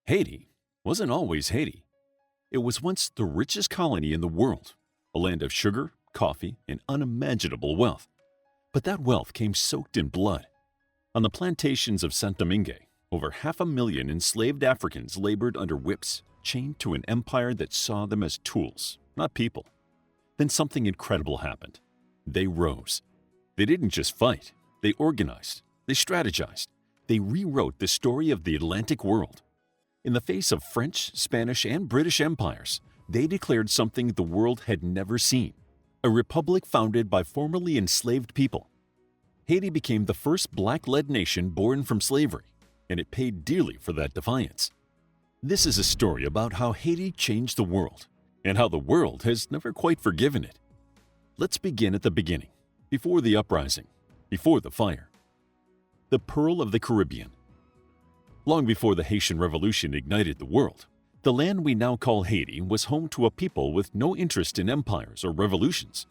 Haiti wasn't always Haiti. It was once the richest colony in the world, a land of sugar, coffee, and unimaginable wealth. But that wealth came soaked in blood. On the plantations of Saint-Domingue, over 500,000 enslaved Africans labored under whips, chained to an empire that saw them as tools, not people. Then something incredible happened. They rose. They didn't just fight. They organized. They strategized. They rewrote the story of the Atlantic world. In the face of French, Spanish, and British empires, they declared something the world had never seen: a republic founded by formerly enslaved people. Haiti became the first black-led nation born from slavery, and it paid dearly for that defiance. This is a story about how Haiti changed the world, and how the world has never quite forgiven it. Let's begin at the beginning, before the uprising, before the fire. The Pearl of the Caribbean. Long before the Haitian Revolution ignited the world, the land we now call Haiti was home to a people with no interest in empires or revolutions.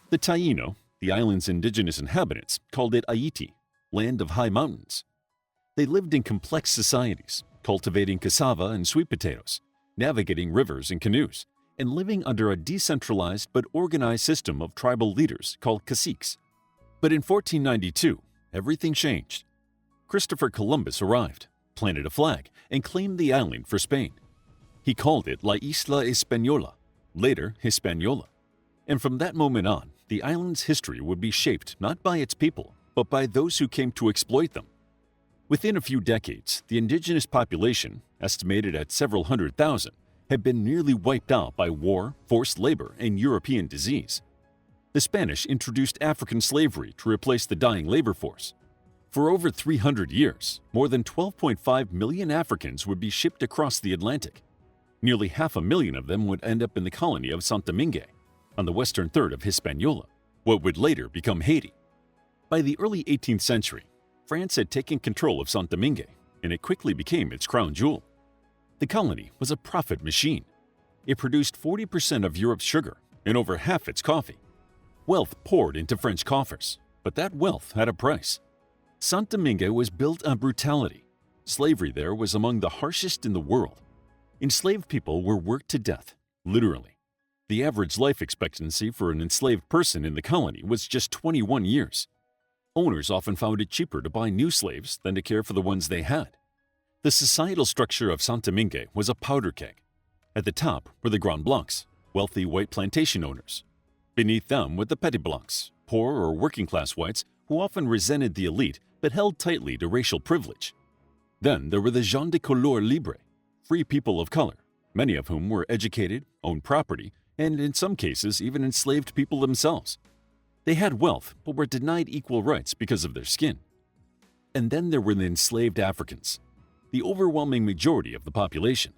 The Taino, the island's indigenous inhabitants, called it Haiti, land of high mountains. They lived in complex societies, cultivating cassava and sweet potatoes, navigating rivers in canoes, and living under a decentralized but organized system of tribal leaders called caciques. But in 1492, everything changed. Christopher Columbus arrived, planted a flag, and claimed the island for Spain. He called it La Isla Española, later Hispaniola. And from that moment on, the island's history would be shaped not by its people, but by those who came to exploit them. Within a few decades, the indigenous population, estimated at several hundred thousand, had been nearly wiped out by war, forced labor, and European disease. The Spanish introduced African slavery to replace the dying labor force. For over 300 years, more than 12.5 million Africans would be shipped across the Atlantic. Nearly 500,000 of them would end up in the colony of Saint-Domingue, on the western third of Hispaniola, what would later become Haiti. By the early 18th century, France had taken control of Saint-Domingue, and it quickly became its crown jewel. The colony was a profit machine. It produced 40% of Europe's sugar and over half its coffee. Wealth poured into French coffers, but that wealth had a price. Saint-Domingue was built on brutality. Slavery there was among the harshest in the world. Enslaved people were worked to death, literally. The average life expectancy for an enslaved person in the colony was just 21 years. Owners often found it cheaper to buy new slaves than to care for the ones they had. The societal structure of Saint-Domingue was a powder keg. At the top were the Grands Blancs, wealthy white plantation owners. Beneath them were the Petits Blancs, poor or working-class whites who often resented the elite but held tightly to racial privilege. Then there were the gens de couleur libre, free people of color, many of whom were educated, owned property, and in some cases even enslaved people themselves. They had wealth but were denied equal rights because of their skin. And then there were the enslaved Africans, the overwhelming majority of the population.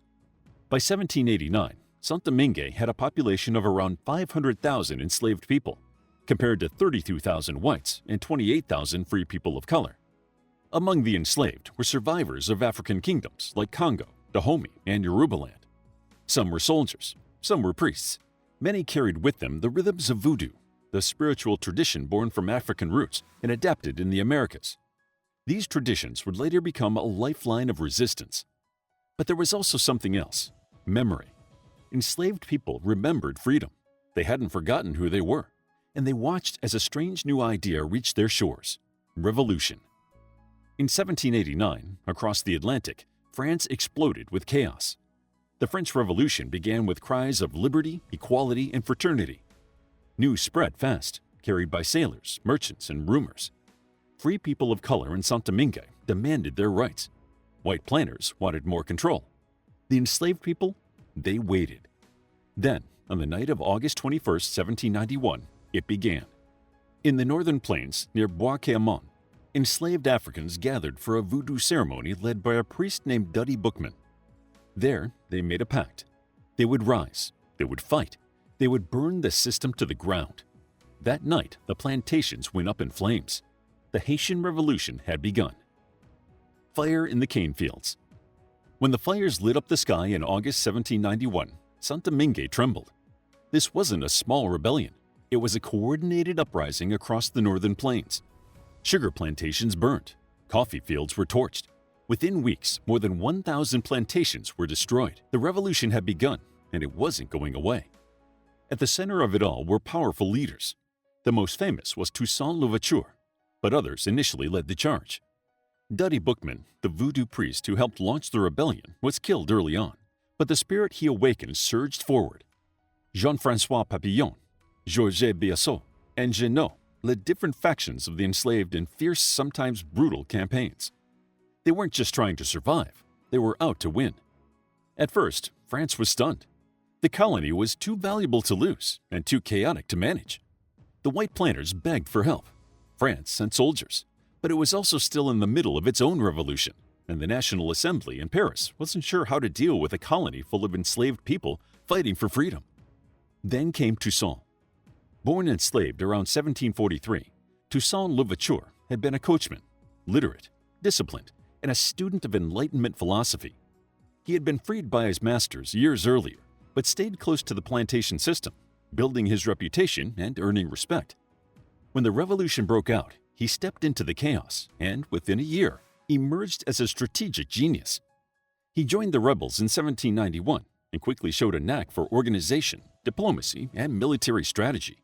By 1789, Saint-Domingue had a population of around 500,000 enslaved people, compared to 32,000 whites and 28,000 free people of color. Among the enslaved were survivors of African kingdoms like Congo, Dahomey, and Yorubaland. Some were soldiers, some were priests. Many carried with them the rhythms of voodoo, the spiritual tradition born from African roots and adapted in the Americas. These traditions would later become a lifeline of resistance. But there was also something else: memory. Enslaved people remembered freedom. They hadn't forgotten who they were, and they watched as a strange new idea reached their shores: revolution. In 1789, across the Atlantic, France exploded with chaos. The French Revolution began with cries of liberty, equality, and fraternity. News spread fast, carried by sailors, merchants, and rumors. Free people of color in Saint-Domingue demanded their rights. White planters wanted more control. The enslaved people, they waited. Then, on the night of August 21, 1791, it began. In the northern plains near Bois-Cayamon, enslaved Africans gathered for a voodoo ceremony led by a priest named Duddy Bookman. There, they made a pact. They would rise, they would fight, they would burn the system to the ground. That night, the plantations went up in flames. The Haitian Revolution had begun. Fire in the cane fields. When the fires lit up the sky in August 1791, Saint-Domingue trembled. This wasn't a small rebellion. It was a coordinated uprising across the northern plains. Sugar plantations burned. Coffee fields were torched. Within weeks, more than 1,000 plantations were destroyed. The revolution had begun, and it wasn't going away. At the center of it all were powerful leaders. The most famous was Toussaint Louverture, but others initially led the charge. Duddy Bookman, the voodoo priest who helped launch the rebellion, was killed early on, but the spirit he awakened surged forward. Jean-François Papillon, Georges Biassou, and Jeannot led different factions of the enslaved in fierce, sometimes brutal campaigns. They weren't just trying to survive, they were out to win. At first, France was stunned. The colony was too valuable to lose and too chaotic to manage. The white planters begged for help. France sent soldiers, but it was also still in the middle of its own revolution, and the National Assembly in Paris wasn't sure how to deal with a colony full of enslaved people fighting for freedom. Then came Toussaint. Born enslaved around 1743, Toussaint Louverture had been a coachman, literate, disciplined, and a student of Enlightenment philosophy. He had been freed by his masters years earlier, but stayed close to the plantation system, building his reputation and earning respect. When the revolution broke out, he stepped into the chaos and, within a year, emerged as a strategic genius. He joined the rebels in 1791 and quickly showed a knack for organization, diplomacy, and military strategy.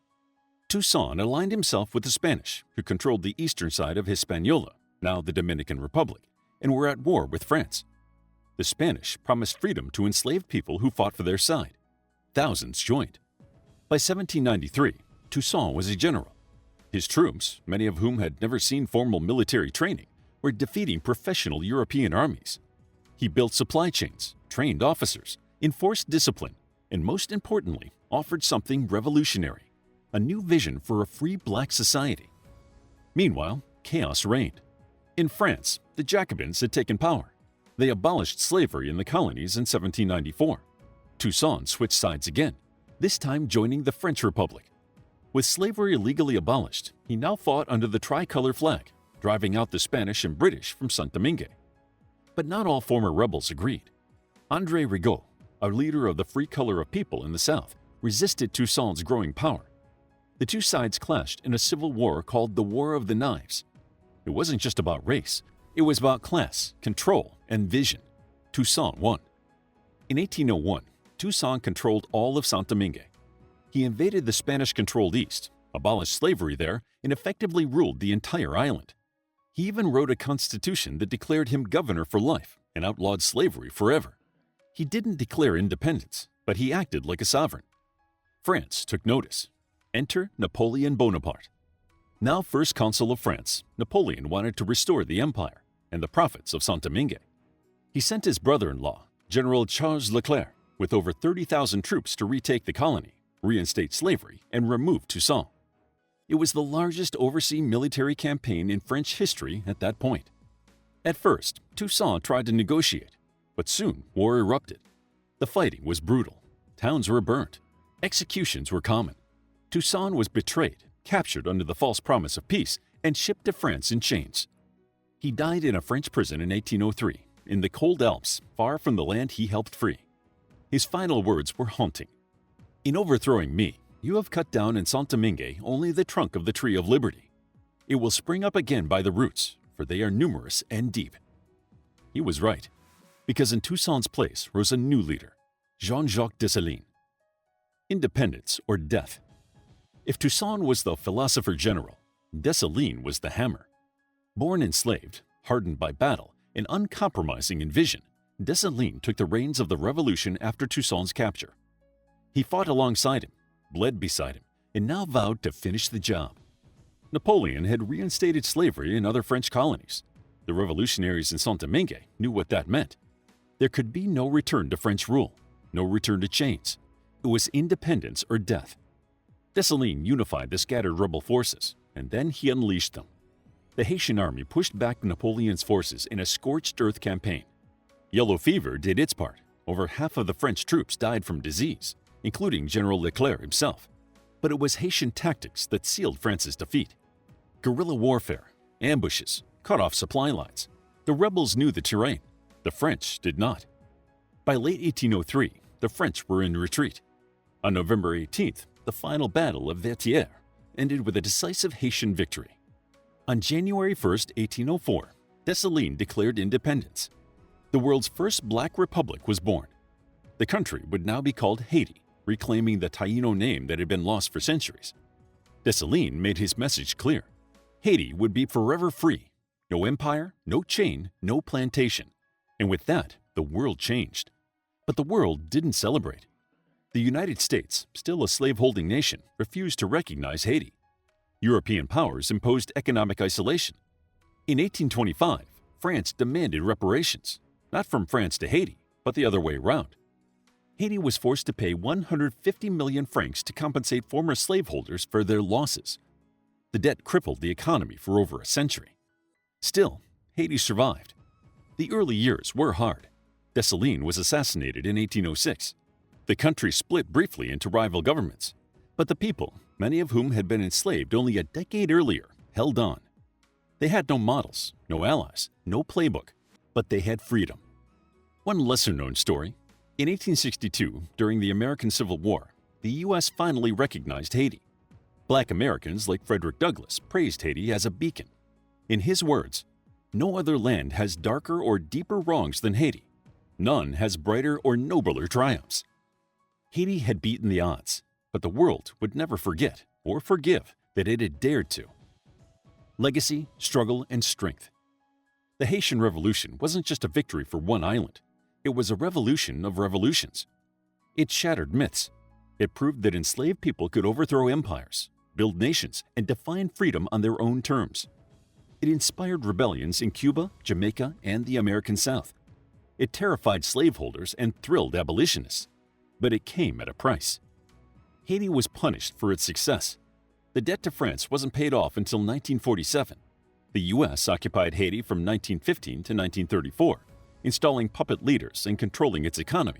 Toussaint aligned himself with the Spanish, who controlled the eastern side of Hispaniola, now the Dominican Republic, and were at war with France. The Spanish promised freedom to enslaved people who fought for their side. Thousands joined. By 1793, Toussaint was a general. His troops, many of whom had never seen formal military training, were defeating professional European armies. He built supply chains, trained officers, enforced discipline, and most importantly, offered something revolutionary: a new vision for a free black society. Meanwhile, chaos reigned. In France, the Jacobins had taken power. They abolished slavery in the colonies in 1794. Toussaint switched sides again, this time joining the French Republic. With slavery legally abolished, he now fought under the tricolor flag, driving out the Spanish and British from Saint-Domingue. But not all former rebels agreed. André Rigaud, a leader of the Free Color of People in the South, resisted Toussaint's growing power. The two sides clashed in a civil war called the War of the Knives. It wasn't just about race, it was about class, control, and vision. Toussaint won. In 1801, Toussaint controlled all of Saint-Domingue. He invaded the Spanish-controlled East, abolished slavery there, and effectively ruled the entire island. He even wrote a constitution that declared him governor for life and outlawed slavery forever. He didn't declare independence, but he acted like a sovereign. France took notice. Enter Napoleon Bonaparte. Now first consul of France, Napoleon wanted to restore the empire and the profits of Saint-Domingue. He sent his brother-in-law, General Charles Leclerc, with over 30,000 troops to retake the colony, reinstate slavery, and remove Toussaint. It was the largest overseas military campaign in French history at that point. At first, Toussaint tried to negotiate, but soon war erupted. The fighting was brutal. Towns were burnt. Executions were common. Toussaint was betrayed, captured under the false promise of peace, and shipped to France in chains. He died in a French prison in 1803, in the cold Alps, far from the land he helped free. His final words were haunting. "In overthrowing me, you have cut down in Saint-Domingue only the trunk of the tree of liberty. It will spring up again by the roots, for they are numerous and deep." He was right, because in Toussaint's place rose a new leader, Jean-Jacques Dessalines. Independence or death. If Toussaint was the philosopher general, Dessalines was the hammer. Born enslaved, hardened by battle, and uncompromising in vision, Dessalines took the reins of the revolution after Toussaint's capture. He fought alongside him, bled beside him, and now vowed to finish the job. Napoleon had reinstated slavery in other French colonies. The revolutionaries in Saint-Domingue knew what that meant. There could be no return to French rule, no return to chains. It was independence or death. Dessalines unified the scattered rebel forces, and then he unleashed them. The Haitian army pushed back Napoleon's forces in a scorched earth campaign. Yellow fever did its part. Over half of the French troops died from disease, including General Leclerc himself. But it was Haitian tactics that sealed France's defeat. Guerrilla warfare, ambushes, cut off supply lines. The rebels knew the terrain. The French did not. By late 1803, the French were in retreat. On November 18th, the final battle of Vertières ended with a decisive Haitian victory. On January 1, 1804, Toussaint declared independence. The world's first black republic was born. The country would now be called Haiti, reclaiming the Taino name that had been lost for centuries. Toussaint made his message clear. Haiti would be forever free. No empire, no chain, no plantation. And with that, the world changed. But the world didn't celebrate. The United States, still a slave-holding nation, refused to recognize Haiti. European powers imposed economic isolation. In 1825, France demanded reparations, not from France to Haiti, but the other way around. Haiti was forced to pay 150 million francs to compensate former slaveholders for their losses. The debt crippled the economy for over a century. Still, Haiti survived. The early years were hard. Toussaint was assassinated in 1806. The country split briefly into rival governments, but the people, many of whom had been enslaved only a decade earlier, held on. They had no models, no allies, no playbook, but they had freedom. One lesser-known story: in 1862, during the American Civil War, the U.S. finally recognized Haiti. Black Americans like Frederick Douglass praised Haiti as a beacon. In his words, "No other land has darker or deeper wrongs than Haiti. None has brighter or nobler triumphs." Haiti had beaten the odds, but the world would never forget or forgive that it had dared to. Legacy, struggle, and strength. The Haitian Revolution wasn't just a victory for one island. It was a revolution of revolutions. It shattered myths. It proved that enslaved people could overthrow empires, build nations, and define freedom on their own terms. It inspired rebellions in Cuba, Jamaica, and the American South. It terrified slaveholders and thrilled abolitionists. But it came at a price. Haiti was punished for its success. The debt to France wasn't paid off until 1947. The U.S. occupied Haiti from 1915 to 1934, installing puppet leaders and controlling its economy.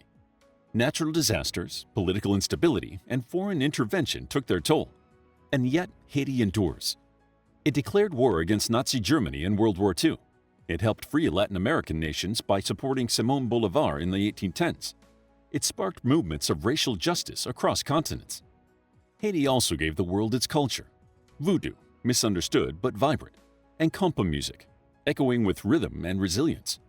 Natural disasters, political instability, and foreign intervention took their toll. And yet, Haiti endures. It declared war against Nazi Germany in World War II. It helped free Latin American nations by supporting Simón Bolívar in the 1810s. It sparked movements of racial justice across continents. Haiti also gave the world its culture: voodoo, misunderstood but vibrant, and compa music, echoing with rhythm and resilience.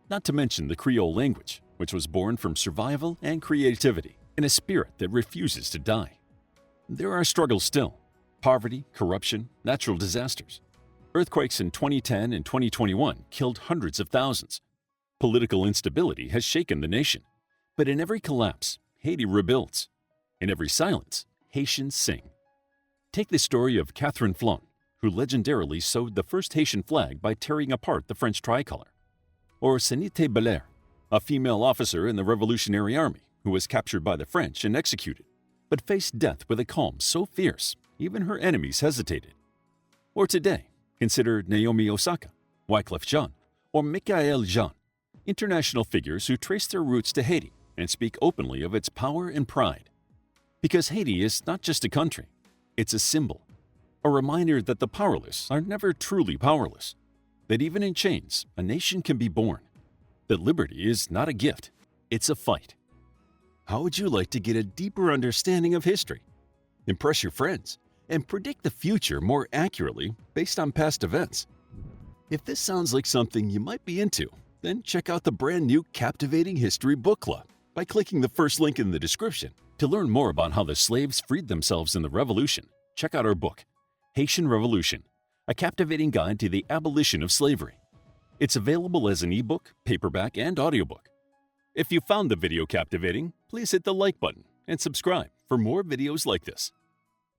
Not to mention the Creole language, which was born from survival and creativity, and a spirit that refuses to die. There are struggles still: poverty, corruption, natural disasters. Earthquakes in 2010 and 2021 killed hundreds of thousands. Political instability has shaken the nation. But in every collapse, Haiti rebuilds. In every silence, Haitians sing. Take the story of Catherine Flon, who legendarily sewed the first Haitian flag by tearing apart the French tricolor. Or Sanité Belair, a female officer in the Revolutionary Army who was captured by the French and executed, but faced death with a calm so fierce even her enemies hesitated. Or today, consider Naomi Osaka, Wyclef Jean, or Michael Jean, international figures who trace their roots to Haiti and speak openly of its power and pride. Because Haiti is not just a country, it's a symbol, a reminder that the powerless are never truly powerless, that even in chains, a nation can be born, that liberty is not a gift, it's a fight. How would you like to get a deeper understanding of history, impress your friends, and predict the future more accurately based on past events? If this sounds like something you might be into, then check out the brand new Captivating History Book Club by clicking the first link in the description. To learn more about how the slaves freed themselves in the Revolution, check out our book, Haitian Revolution, a captivating guide to the abolition of slavery. It's available as an ebook, paperback, and audiobook. If you found the video captivating, please hit the like button and subscribe for more videos like this.